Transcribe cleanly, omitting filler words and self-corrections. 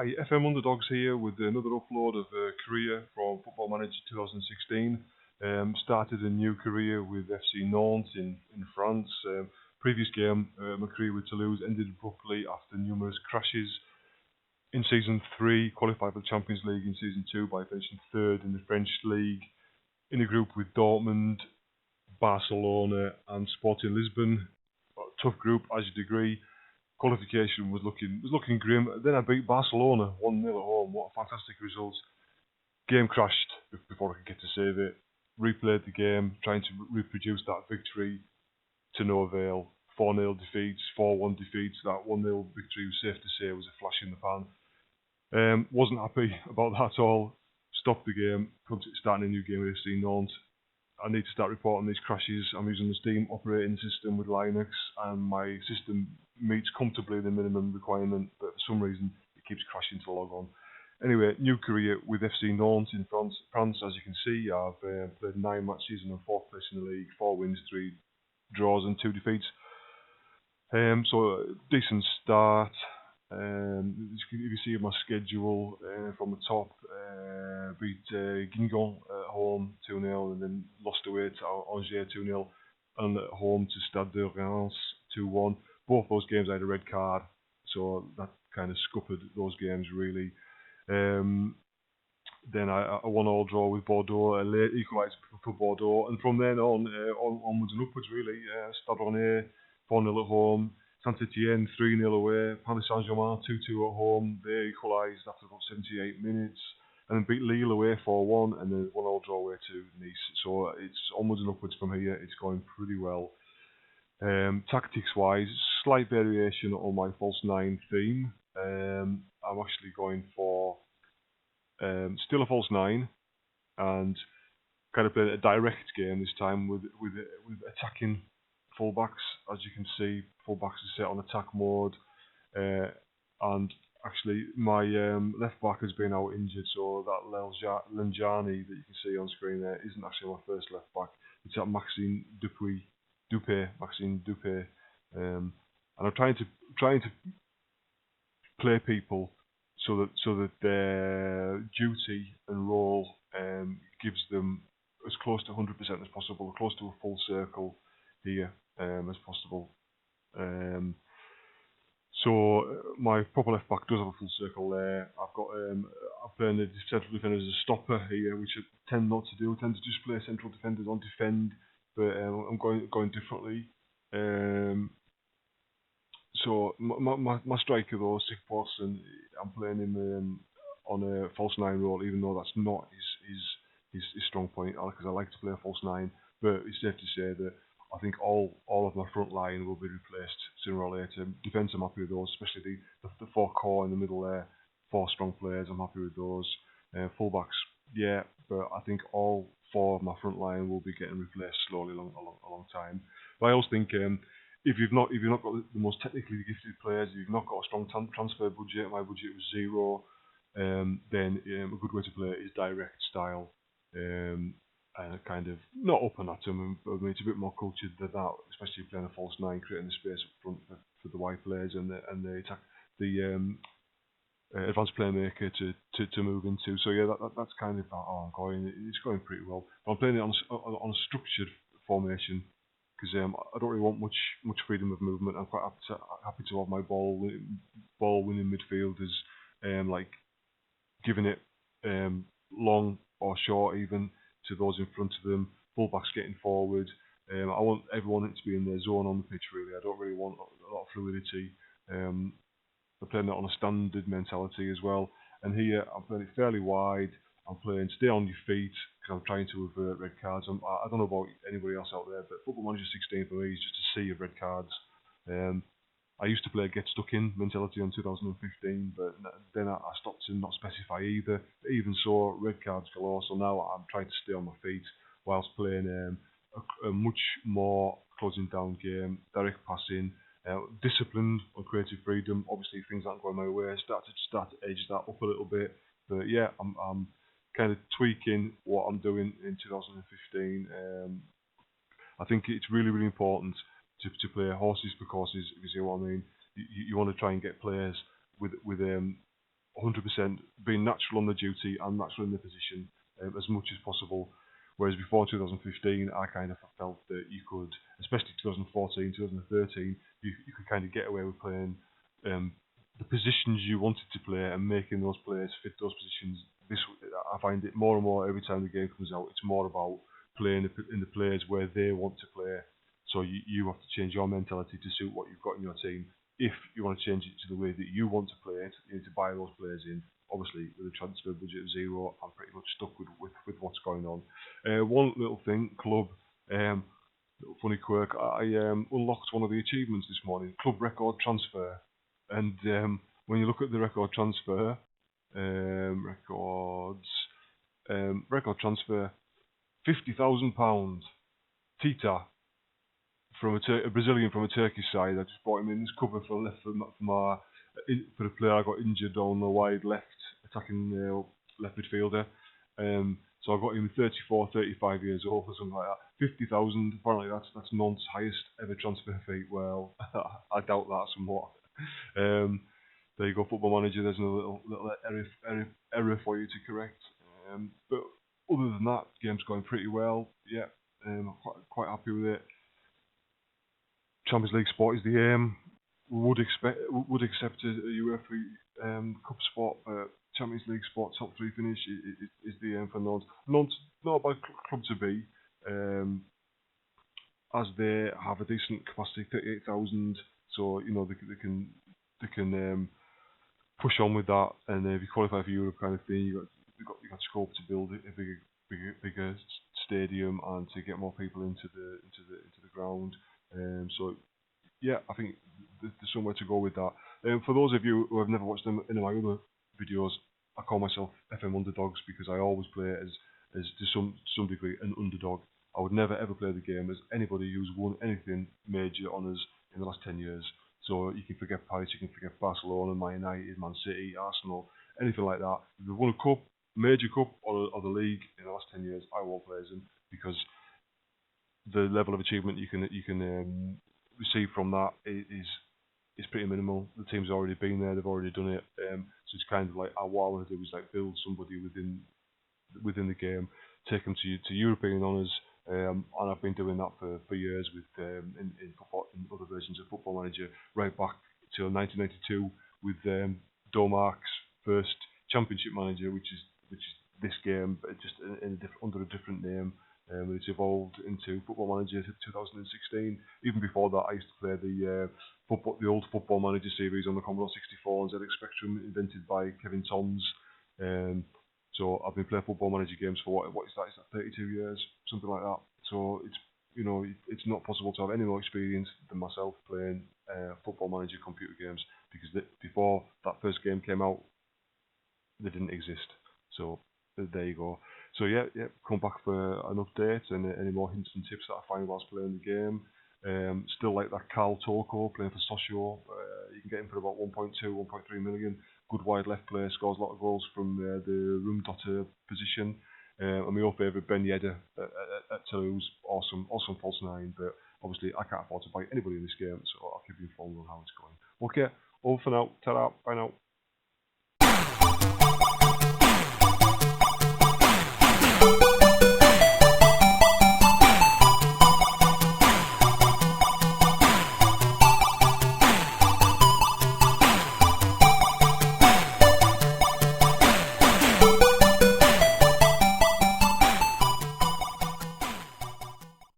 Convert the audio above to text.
Hi, FM.Underdogs here with another upload of a career from Football Manager 2016. Started a new career with FC Nantes in France. Previous game, my career with Toulouse ended abruptly after numerous crashes. In Season 3, qualified for the Champions League in Season 2 by finishing third in the French League, in a group with Dortmund, Barcelona and Sporting Lisbon. Tough group, as you'd agree. Qualification was looking grim. Then I beat Barcelona 1-0 at home. What a fantastic result. Game crashed before I could get to save it. Replayed the game, trying to reproduce that victory to no avail. 4-0 defeats, 4-1 defeats. That 1-0 victory was safe to say was a flash in the pan. Wasn't happy about that at all. Stopped the game. Starting a new game with FC Nantes. I need to start reporting these crashes. I'm using the Steam operating system with Linux, and my system meets comfortably the minimum requirement, but for some reason it keeps crashing to log on. Anyway, new career with FC Nantes in France. As you can see, I've played 9 matches and I'm 4th place in the league, 4 wins, 3 draws and 2 defeats. So decent start. You can see my schedule from the top. Beat Guingamp at home 2-0 and then lost away to Angers 2-0 and at home to Stade de Reims 2-1. Both those games I had a red card, so that kind of scuppered those games really. Then I won all draw with Bordeaux, a late equaliser for Bordeaux, and from then on, onwards and upwards really. Stade Rennais 4-0 at home, Saint-Etienne 3-0 away, Paris Saint-Germain 2-2 at home. They equalised after about 78 minutes, and then beat Lille away 4-1, and then 1-all draw away to Nice. So it's onwards and upwards from here. It's going pretty well. Tactics-wise, slight variation on my false 9 theme. I'm actually going for still a false 9, and kind of playing a direct game this time with attacking fullbacks. As you can see, fullbacks are set on attack mode, and actually my left back has been out injured, so that Lenjani that you can see on screen there isn't actually my first left back. It's at Maxime Dupé, and I'm trying to play people so that their duty and role gives them as close to 100% as possible, close to a full circle here as possible. So my proper left back does have a full circle there. I'm playing the central defender as a stopper here, which I tend not to do. I tend to just play central defenders on defend, but I'm going differently. So my striker though, Sigfoss, and I'm playing him on a false 9 role, even though that's not his strong point, because I like to play a false 9. But it's safe to say that I think all of my front line will be replaced sooner or later. Defence, I'm happy with those, especially the 4 core in the middle there, 4 strong players. I'm happy with those. Fullbacks, yeah, but I think all 4 of my front line will be getting replaced slowly along time. But I also think if you've not got the most technically gifted players, if you've not got a strong transfer budget, my budget was 0, then a good way to play it is direct style. And kind of not up and at them, but I mean, it's a bit more cultured than that, especially playing a false 9, creating the space up front for the wide players and the attack, the advanced playmaker to move into. So yeah, that's kind of how I'm going. It's going pretty well. But I'm playing it on a structured formation because I don't really want much freedom of movement. I'm quite happy to have my ball winning midfielders, like giving it long or short even to those in front of them, fullbacks getting forward. I want everyone to be in their zone on the pitch really. I don't really want a lot of fluidity. I'm playing it on a standard mentality as well. And here I'm playing it fairly wide. I'm playing stay on your feet because I'm trying to avert red cards. I don't know about anybody else out there, but Football Manager 16 for me is just a sea of red cards. I used to play a get stuck in mentality on 2015, but then I stopped to not specify either. But even so, red cards galore. So now I'm trying to stay on my feet whilst playing a much more closing down game, direct passing, disciplined on creative freedom. Obviously, if things aren't going my way, start to edge that up a little bit. But yeah, I'm kind of tweaking what I'm doing in 2015. I think it's really, really important to play horses for courses, if you see what I mean. You want to try and get players with 100% being natural on the duty and natural in the position as much as possible. Whereas before 2015, I kind of felt that you could, especially 2014, 2013, you could kind of get away with playing the positions you wanted to play and making those players fit those positions. I find it more and more every time the game comes out, it's more about playing in the players where they want to play. So you have to change your mentality to suit what you've got in your team. If you want to change it to the way that you want to play it, you need to buy those players in. Obviously, with a transfer budget of zero, I'm pretty much stuck with what's going on. One little thing, club, little funny quirk. I unlocked one of the achievements this morning, club record transfer. And when you look at the record transfer, record transfer, £50,000, Tita, from a Brazilian from a Turkish side. I just bought him in as cover for the player I got injured on the wide left, attacking left midfielder. So I got him 34, 35 years old or something like that. 50,000, apparently that's Nantes' highest ever transfer fee. Well, I doubt that somewhat. There you go, Football Manager. There's another little error for you to correct. But other than that, the game's going pretty well. Yeah, I'm quite happy with it. Champions League spot is the aim. Would accept a UEFA Cup spot, but Champions League spot, top 3 finish is the aim for Nantes. Nantes not a bad club to be, as they have a decent capacity, 38,000. So they can push on with that, and if you qualify for Europe kind of thing, you got scope to build a bigger stadium and to get more people into the ground. So yeah, I think there's somewhere to go with that. For those of you who have never watched any of my other videos, I call myself FM.Underdogs because I always play as to some degree an underdog. I would never ever play the game as anybody who's won anything major on us in the last 10 years. So you can forget Paris, you can forget Barcelona, Man United, Man City, Arsenal, anything like that. If they've won a cup, major cup, or the league in the last 10 years, I won't play as them because the level of achievement you can receive from that is pretty minimal. The team's already been there, they've already done it. So it's kind of like what I want to do is like build somebody within the game, take them to European honours. And I've been doing that for years with in football, in other versions of Football Manager, right back till 1992 with Domark's first Championship Manager, which is this game, but just under a different name. It's evolved into Football Manager 2016. Even before that, I used to play the old Football Manager series on the Commodore 64 and ZX Spectrum, invented by Kevin Tons. So I've been playing Football Manager games for what is that? Is that 32 years, something like that? So it's not possible to have any more experience than myself playing Football Manager computer games, because before that first game came out, they didn't exist. So there you go. So yeah, come back for an update and any more hints and tips that I find whilst playing the game. Still like that Carl Toko playing for Sochaux. You can get him for about 1.2, 1.3 million. Good wide left player, scores a lot of goals from the room dotter position. And my old favourite Ben Yedder at Toulouse, awesome false nine. But obviously I can't afford to buy anybody in this game, so I'll keep you informed on how it's going. Okay, over for now. Ta-ra, bye now.